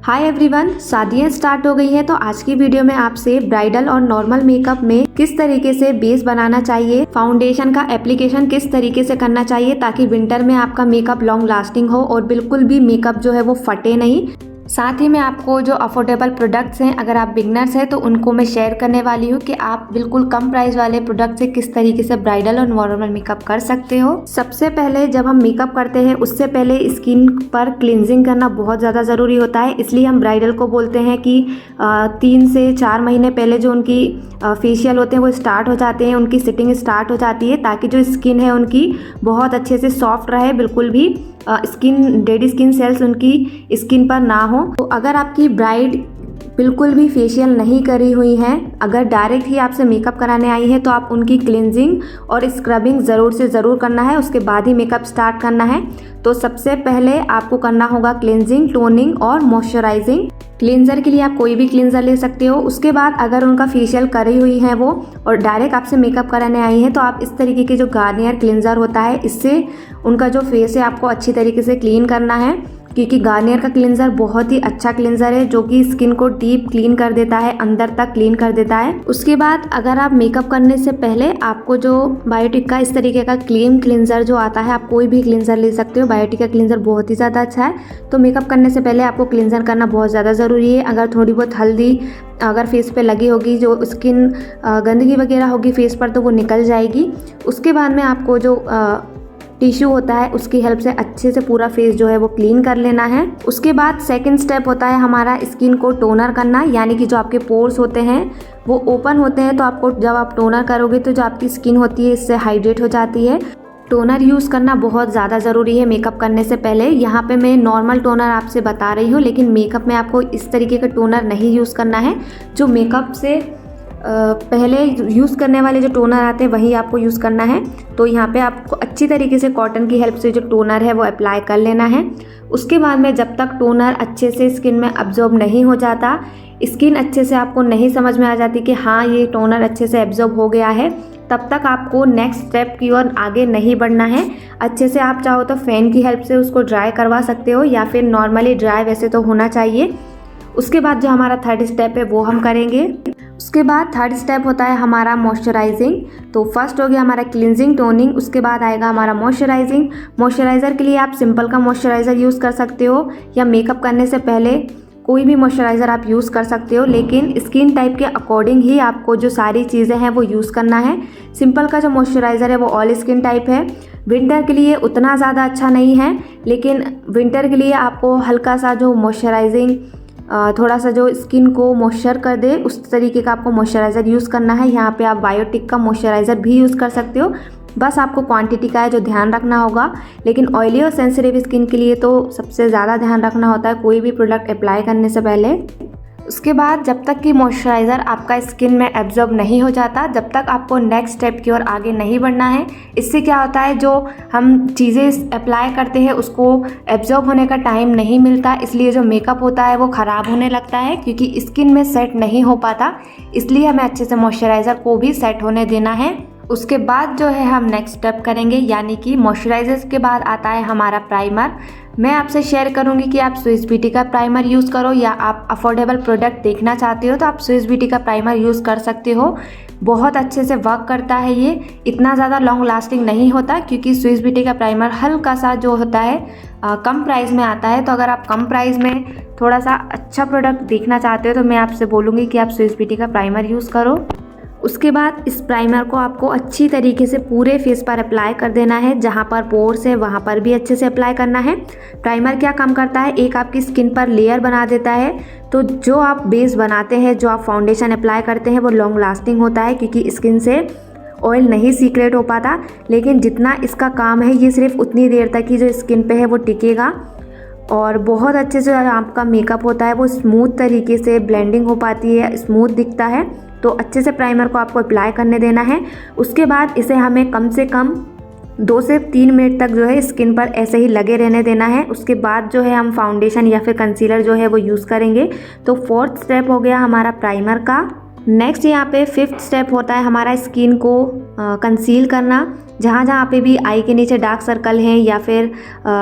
Hi everyone, शादियाँ start हो गई हैं तो आज की वीडियो में आपसे ब्राइडल और नॉर्मल मेकअप में किस तरीके से बेस बनाना चाहिए, फाउंडेशन का एप्लीकेशन किस तरीके से करना चाहिए ताकि विंटर में आपका मेकअप लॉन्ग लास्टिंग हो और बिल्कुल भी मेकअप जो है वो फटे नहीं। साथ ही मैं आपको जो अफोर्डेबल प्रोडक्ट्स हैं, अगर आप बिगनर्स हैं तो उनको मैं शेयर करने वाली हूँ कि आप बिल्कुल कम प्राइस वाले प्रोडक्ट से किस तरीके से ब्राइडल और नॉर्मल मेकअप कर सकते हो। सबसे पहले जब हम मेकअप करते हैं उससे पहले स्किन पर क्लिनजिंग करना बहुत ज़्यादा ज़रूरी होता है। इसलिए हम ब्राइडल को बोलते हैं कि 3 से 4 महीने पहले जो उनकी फेशियल होते हैं वो स्टार्ट हो जाते हैं, उनकी सिटिंग स्टार्ट हो जाती है ताकि जो स्किन है उनकी बहुत अच्छे से सॉफ्ट रहे, बिल्कुल भी डेड स्किन सेल्स उनकी स्किन पर ना हो। तो अगर आपकी ब्राइड बिल्कुल भी फेशियल नहीं करी हुई हैं, अगर डायरेक्ट ही आपसे मेकअप कराने आई है तो आप उनकी क्लिनजिंग और स्क्रबिंग ज़रूर से ज़रूर करना है, उसके बाद ही मेकअप स्टार्ट करना है। तो सबसे पहले आपको करना होगा क्लिनजिंग, टोनिंग और मॉइस्चराइजिंग। क्लींजर के लिए आप कोई भी क्लींजर ले सकते हो। उसके बाद अगर उनका फेशियल करी हुई है वो और डायरेक्ट आपसे मेकअप कराने आई है तो आप इस तरीके के जो गार्नियर क्लींजर होता है, इससे उनका जो फेस है आपको अच्छी तरीके से क्लीन करना है, क्योंकि गार्नियर का क्लींजर बहुत ही अच्छा क्लींजर है जो कि स्किन को डीप क्लीन कर देता है, अंदर तक क्लीन कर देता है। उसके बाद अगर आप मेकअप करने से पहले आपको जो बायोटिक का इस तरीके का क्रीम क्लींजर जो आता है, आप कोई भी क्लींजर ले सकते हो। बायोटिक का क्लींजर बहुत ही ज़्यादा अच्छा है। तो मेकअप करने से पहले आपको क्लींजर करना बहुत ज़्यादा ज़रूरी है। अगर थोड़ी बहुत हल्दी अगर फेस पे लगी होगी, जो स्किन गंदगी वगैरह होगी फेस पर, तो वो निकल जाएगी। उसके बाद में आपको जो टिश्यू होता है उसकी हेल्प से अच्छे से पूरा फेस जो है वो क्लीन कर लेना है। उसके बाद सेकंड स्टेप होता है हमारा स्किन को टोनर करना, यानी कि जो आपके पोर्स होते हैं वो ओपन होते हैं, तो आपको जब आप टोनर करोगे तो जो आपकी स्किन होती है इससे हाइड्रेट हो जाती है। टोनर यूज़ करना बहुत ज़्यादा ज़रूरी है मेकअप करने से पहले। यहाँ पे मैं नॉर्मल टोनर आपसे बता रही हूँ, लेकिन मेकअप में आपको इस तरीके का टोनर नहीं यूज़ करना है। जो मेकअप से पहले यूज़ करने वाले जो टोनर आते हैं वही आपको यूज़ करना है। तो यहाँ पे आपको अच्छी तरीके से कॉटन की हेल्प से जो टोनर है वो अप्लाई कर लेना है। उसके बाद में जब तक टोनर अच्छे से स्किन में अब्जॉर्ब नहीं हो जाता, स्किन अच्छे से आपको नहीं समझ में आ जाती कि हाँ ये टोनर अच्छे से एब्जॉर्ब हो गया है, तब तक आपको नेक्स्ट स्टेप की ओर आगे नहीं बढ़ना है। अच्छे से आप चाहो तो फ़ैन की हेल्प से उसको ड्राई करवा सकते हो, या फिर नॉर्मली ड्राई वैसे तो होना चाहिए। उसके बाद जो हमारा थर्ड स्टेप है वो हम करेंगे। उसके बाद थर्ड स्टेप होता है हमारा मॉइस्चराइजिंग। तो फर्स्ट हो गया हमारा क्लिनजिंग, टोनिंग, उसके बाद आएगा हमारा मॉइस्चराइजिंग। मॉइस्चराइज़र के लिए आप सिंपल का मॉइस्चराइज़र यूज़ कर सकते हो, या मेकअप करने से पहले कोई भी मॉइस्चराइज़र आप यूज़ कर सकते हो, लेकिन स्किन टाइप के अकॉर्डिंग ही आपको जो सारी चीज़ें हैं वो यूज़ करना है। सिंपल का जो मॉइस्चराइज़र है वो ऑल स्किन टाइप है, विंटर के लिए उतना ज़्यादा अच्छा नहीं है, लेकिन विंटर के लिए आपको हल्का सा जो मॉइस्चराइजिंग थोड़ा सा जो स्किन को मॉइस्चर कर दे उस तरीके का आपको मॉइस्चराइज़र यूज़ करना है। यहाँ पे आप बायोटिक का मॉइस्चराइज़र भी यूज़ कर सकते हो, बस आपको क्वांटिटी का है जो ध्यान रखना होगा। लेकिन ऑयली और सेंसिटिव स्किन के लिए तो सबसे ज़्यादा ध्यान रखना होता है कोई भी प्रोडक्ट अप्लाई करने से पहले। उसके बाद जब तक कि मॉइस्चराइज़र आपका स्किन में एब्जॉर्ब नहीं हो जाता, जब तक आपको नेक्स्ट स्टेप की ओर आगे नहीं बढ़ना है। इससे क्या होता है, जो हम चीज़ें अप्लाई करते हैं उसको एब्जॉर्ब होने का टाइम नहीं मिलता, इसलिए जो मेकअप होता है वो ख़राब होने लगता है, क्योंकि स्किन में सेट नहीं हो पाता। इसलिए हमें अच्छे से मॉइस्चराइज़र को भी सेट होने देना है। उसके बाद जो है हम नेक्स्ट स्टेप करेंगे, यानी कि मॉइस्चराइज़र के बाद आता है हमारा प्राइमर। मैं आपसे शेयर करूंगी कि आप स्विस ब्यूटी का प्राइमर यूज़ करो, या आप अफोर्डेबल प्रोडक्ट देखना चाहते हो तो आप स्विस ब्यूटी का प्राइमर यूज़ कर सकते हो। बहुत अच्छे से वर्क करता है ये, इतना ज़्यादा लॉन्ग लास्टिंग नहीं होता, क्योंकि स्विस ब्यूटी का प्राइमर हल्का सा जो होता है कम प्राइस में आता है। तो अगर आप कम प्राइस में थोड़ा सा अच्छा प्रोडक्ट देखना चाहते हो तो मैं आपसे बोलूँगी कि आप स्विस ब्यूटी का प्राइमर यूज़ करो। उसके बाद इस प्राइमर को आपको अच्छी तरीके से पूरे फेस पर अप्लाई कर देना है, जहाँ पर पोर्स है वहाँ पर भी अच्छे से अप्लाई करना है। प्राइमर क्या काम करता है, एक आपकी स्किन पर लेयर बना देता है। तो जो आप बेस बनाते हैं, जो आप फाउंडेशन अप्लाई करते हैं वो लॉन्ग लास्टिंग होता है, क्योंकि स्किन से ऑयल नहीं सीक्रेट हो पाता। लेकिन जितना इसका काम है ये सिर्फ उतनी देर तक ही जो स्किन पे है वो टिकेगा, और बहुत अच्छे से आपका मेकअप होता है वो स्मूथ तरीके से ब्लेंडिंग हो पाती है, स्मूथ दिखता है। तो अच्छे से प्राइमर को आपको अप्लाई करने देना है। उसके बाद इसे हमें कम से कम 2 से 3 मिनट तक जो है स्किन पर ऐसे ही लगे रहने देना है। उसके बाद जो है हम फाउंडेशन या फिर कंसीलर जो है वो यूज़ करेंगे। तो फोर्थ स्टेप हो गया हमारा प्राइमर का। नेक्स्ट यहाँ पे 5th स्टेप होता है हमारा स्किन को कंसील करना। जहाँ जहाँ पे भी आई के नीचे डार्क सर्कल है या फिर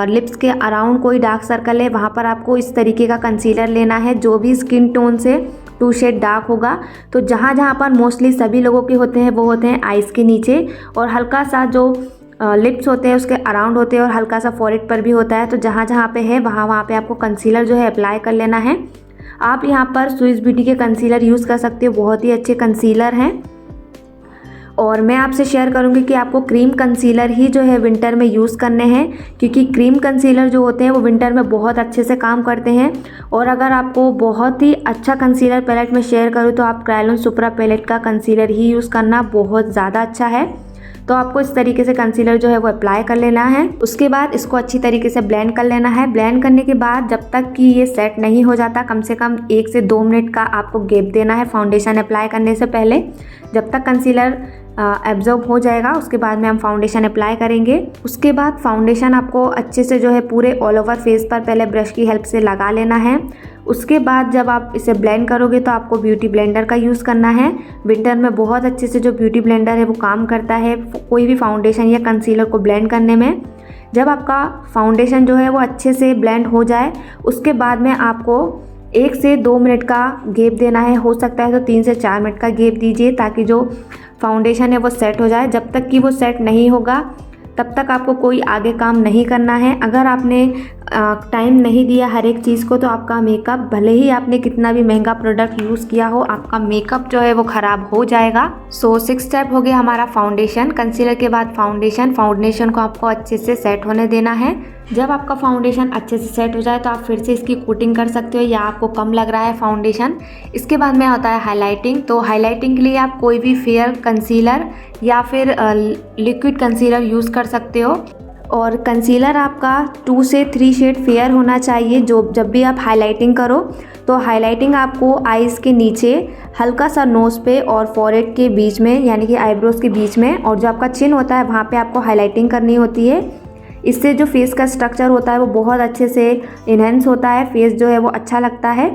लिप्स के अराउंड कोई डार्क सर्कल है, वहाँ पर आपको इस तरीके का कंसीलर लेना है जो भी स्किन टोन से 2 शेड डार्क होगा। तो जहाँ जहाँ पर मोस्टली सभी लोगों के होते हैं वो होते हैं आइज़ के नीचे, और हल्का सा जो लिप्स होते हैं उसके अराउंड होते हैं, और हल्का सा फॉरहेड पर भी होता है। तो जहाँ जहाँ पे है वहाँ पे आपको कंसीलर जो है अप्लाई कर लेना है। आप यहाँ पर स्विस ब्यूटी के कंसीलर यूज़ कर सकते हो, बहुत ही अच्छे कंसीलर हैं। और मैं आपसे शेयर करूँगी कि आपको क्रीम कंसीलर ही जो है विंटर में यूज़ करने हैं, क्योंकि क्रीम कंसीलर जो होते हैं वो विंटर में बहुत अच्छे से काम करते हैं। और अगर आपको बहुत ही अच्छा कंसीलर पैलेट में शेयर करूँ तो आप क्रायोलन सुपरा पैलेट का कंसीलर ही यूज़ करना, बहुत ज़्यादा अच्छा है। तो आपको इस तरीके से कंसीलर जो है वो अप्लाई कर लेना है। उसके बाद इसको अच्छी तरीके से ब्लेंड कर लेना है। ब्लेंड करने के बाद जब तक कि ये सेट नहीं हो जाता, कम से कम 1 से 2 मिनट का आपको गैप देना है फाउंडेशन अप्लाई करने से पहले। जब तक कंसीलर एब्जॉर्ब हो जाएगा उसके बाद में हम फाउंडेशन अप्लाई करेंगे। उसके बाद फाउंडेशन आपको अच्छे से जो है पूरे ऑल ओवर फेस पर पहले ब्रश की हेल्प से लगा लेना है। उसके बाद जब आप इसे ब्लेंड करोगे तो आपको ब्यूटी ब्लेंडर का यूज़ करना है। विंटर में बहुत अच्छे से जो ब्यूटी ब्लेंडर है वो काम करता है कोई भी फाउंडेशन या कंसीलर को ब्लेंड करने में। जब आपका फाउंडेशन जो है वो अच्छे से ब्लेंड हो जाए उसके बाद में आपको 1 से 2 मिनट का गैप देना है। हो सकता है तो 3 से 4 मिनट का गैप दीजिए ताकि जो फाउंडेशन है वो सेट हो जाए। जब तक कि वो सेट नहीं होगा तब तक आपको कोई आगे काम नहीं करना है। अगर आपने टाइम नहीं दिया हर एक चीज़ को तो आपका मेकअप, भले ही आपने कितना भी महंगा प्रोडक्ट यूज़ किया हो, आपका मेकअप जो है वो ख़राब हो जाएगा। सो 6 स्टेप हो गया हमारा फाउंडेशन। कंसीलर के बाद फाउंडेशन को आपको अच्छे से सेट होने देना है। जब आपका फाउंडेशन अच्छे से सेट हो जाए तो आप फिर से इसकी कोटिंग कर सकते हो या आपको कम लग रहा है फाउंडेशन। इसके बाद में होता है हाइलाइटिंग। तो हाइलाइटिंग के लिए आप कोई भी फेयर कंसीलर या फिर लिक्विड कंसीलर यूज़ कर सकते हो। और कंसीलर आपका 2 से 3 शेड फेयर होना चाहिए। जब भी आप हाइलाइटिंग करो तो हाइलाइटिंग आपको आईज़ के नीचे, हल्का सा नोज़ पे और फॉरहेड के बीच में यानी कि आईब्रोज के बीच में, और जो आपका चिन होता है वहाँ पे आपको हाइलाइटिंग करनी होती है। इससे जो फेस का स्ट्रक्चर होता है वो बहुत अच्छे से इन्हेंस होता है, फेस जो है वो अच्छा लगता है।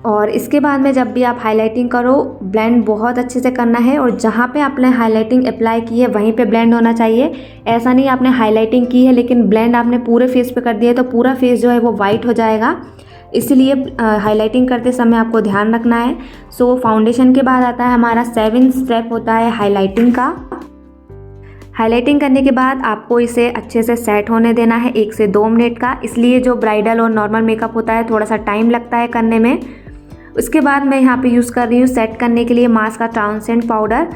और इसके बाद में जब भी आप हाइलाइटिंग करो ब्लेंड बहुत अच्छे से करना है, और जहाँ पे आपने हाइलाइटिंग अप्लाई की है वहीं पे ब्लेंड होना चाहिए। ऐसा नहीं आपने हाइलाइटिंग की है लेकिन ब्लेंड आपने पूरे फेस पे कर दिया है तो पूरा फेस जो है वो वाइट हो जाएगा। इसलिए हाइलाइटिंग करते समय आपको ध्यान रखना है। सो फाउंडेशन के बाद आता है हमारा 7th स्टेप होता है हाइलाइटिंग का। हाइलाइटिंग करने के बाद आपको इसे अच्छे से सेट होने देना है 1 से 2 मिनट का। इसलिए जो ब्राइडल और नॉर्मल मेकअप होता है थोड़ा सा टाइम लगता है करने में। उसके बाद मैं यहाँ पे यूज़ कर रही हूँ सेट करने के लिए मास्क का ट्रांसेंट पाउडर।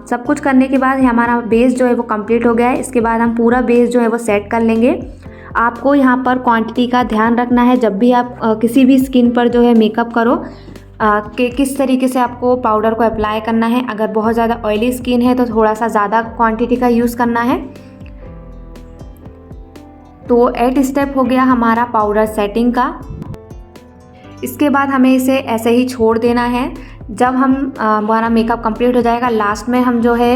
सब कुछ करने के बाद हमारा बेस जो है वो कंप्लीट हो गया है। इसके बाद हम पूरा बेस जो है वो सेट कर लेंगे। आपको यहाँ पर क्वांटिटी का ध्यान रखना है जब भी आप किसी भी स्किन पर जो है मेकअप करो कि किस तरीके से आपको पाउडर को अप्लाई करना है। अगर बहुत ज़्यादा ऑयली स्किन है तो थोड़ा सा ज़्यादा क्वांटिटी का यूज़ करना है। तो 8 स्टेप हो गया हमारा पाउडर सेटिंग का। इसके बाद हमें इसे ऐसे ही छोड़ देना है। जब हमारा मेकअप कंप्लीट हो जाएगा लास्ट में हम जो है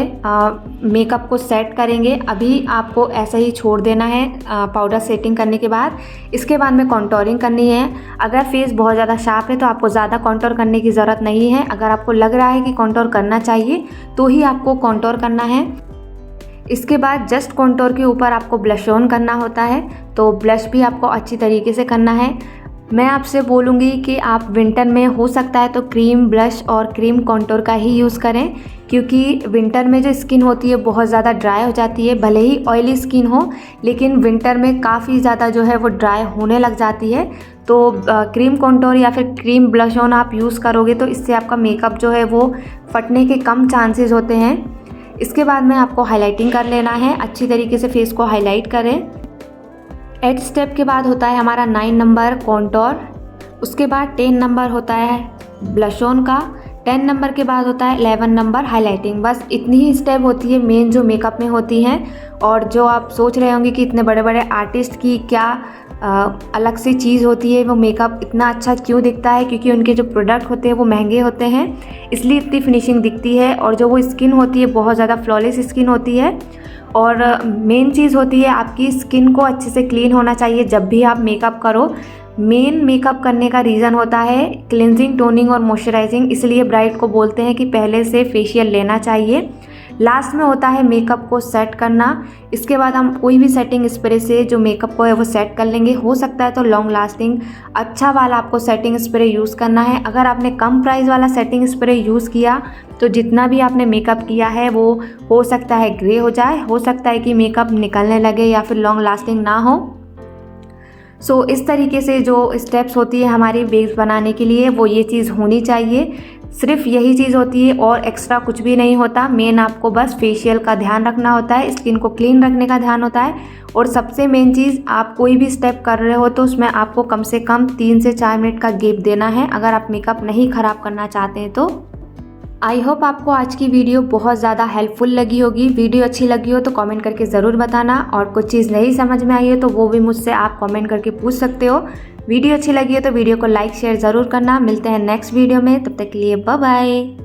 मेकअप को सेट करेंगे। अभी आपको ऐसे ही छोड़ देना है पाउडर सेटिंग करने के बाद। इसके बाद में कॉन्टोरिंग करनी है। अगर फेस बहुत ज़्यादा शार्प है तो आपको ज़्यादा कॉन्टोर करने की ज़रूरत नहीं है। अगर आपको लग रहा है कि कॉन्टोर करना चाहिए तो ही आपको कॉन्टोर करना है। इसके बाद जस्ट कॉन्टोर के ऊपर आपको ब्लश ऑन करना होता है, तो ब्लश भी आपको अच्छी तरीके से करना है। मैं आपसे बोलूँगी कि आप विंटर में हो सकता है तो क्रीम ब्लश और क्रीम कॉन्टोर का ही यूज़ करें, क्योंकि विंटर में जो स्किन होती है बहुत ज़्यादा ड्राई हो जाती है। भले ही ऑयली स्किन हो लेकिन विंटर में काफ़ी ज़्यादा जो है वो ड्राई होने लग जाती है। तो क्रीम कॉन्टोर या फिर क्रीम ब्लश ऑन आप यूज़ करोगे तो इससे आपका मेकअप जो है वो फटने के कम चांसेस होते हैं। इसके बाद में आपको हाइलाइटिंग कर लेना है, अच्छी तरीके से फेस को हाईलाइट करें। 8 स्टेप के बाद होता है हमारा 9 नंबर कॉन्टोर। उसके बाद 10 नंबर होता है ब्लश ऑन का। 10 नंबर के बाद होता है 11 नंबर हाइलाइटिंग। बस इतनी ही स्टेप होती है मेन जो मेकअप में होती हैं। और जो आप सोच रहे होंगे कि इतने बड़े बड़े आर्टिस्ट की क्या अलग से चीज़ होती है, वो मेकअप इतना अच्छा क्यों दिखता है, क्योंकि उनके जो प्रोडक्ट होते हैं वो महंगे होते हैं इसलिए इतनी फिनिशिंग दिखती है। और जो वो स्किन होती है बहुत ज़्यादा फ्लॉलेस स्किन होती है। और मेन चीज़ होती है आपकी स्किन को अच्छे से क्लीन होना चाहिए जब भी आप मेकअप करो। मेन मेकअप करने का रीज़न होता है क्लिनजिंग, टोनिंग और मॉइस्चराइजिंग, इसलिए ब्राइड को बोलते हैं कि पहले से फेशियल लेना चाहिए। लास्ट में होता है मेकअप को सेट करना। इसके बाद हम कोई भी सेटिंग स्प्रे से जो मेकअप को है वो सेट कर लेंगे। हो सकता है तो लॉन्ग लास्टिंग अच्छा वाला आपको सेटिंग स्प्रे यूज़ करना है। अगर आपने कम प्राइस वाला सेटिंग स्प्रे यूज़ किया तो जितना भी आपने मेकअप किया है वो हो सकता है ग्रे हो जाए, हो सकता है कि मेकअप निकलने लगे या फिर लॉन्ग लास्टिंग ना हो। सो इस तरीके से जो स्टेप्स होती है हमारी बेस बनाने के लिए वो ये चीज़ होनी चाहिए। सिर्फ यही चीज़ होती है और एक्स्ट्रा कुछ भी नहीं होता। मेन आपको बस फेशियल का ध्यान रखना होता है, स्किन को क्लीन रखने का ध्यान होता है। और सबसे मेन चीज़, आप कोई भी स्टेप कर रहे हो तो उसमें आपको कम से कम 3 से 4 मिनट का गैप देना है अगर आप मेकअप नहीं ख़राब करना चाहते हैं तो। आई होप आपको आज की वीडियो बहुत ज़्यादा हेल्पफुल लगी होगी। वीडियो अच्छी लगी हो तो कमेंट करके ज़रूर बताना, और कुछ चीज़ नहीं समझ में आई है तो वो भी मुझसे आप कमेंट करके पूछ सकते हो। वीडियो अच्छी लगी है तो वीडियो को लाइक शेयर ज़रूर करना। मिलते हैं नेक्स्ट वीडियो में, तब तक के लिए बाय बाय।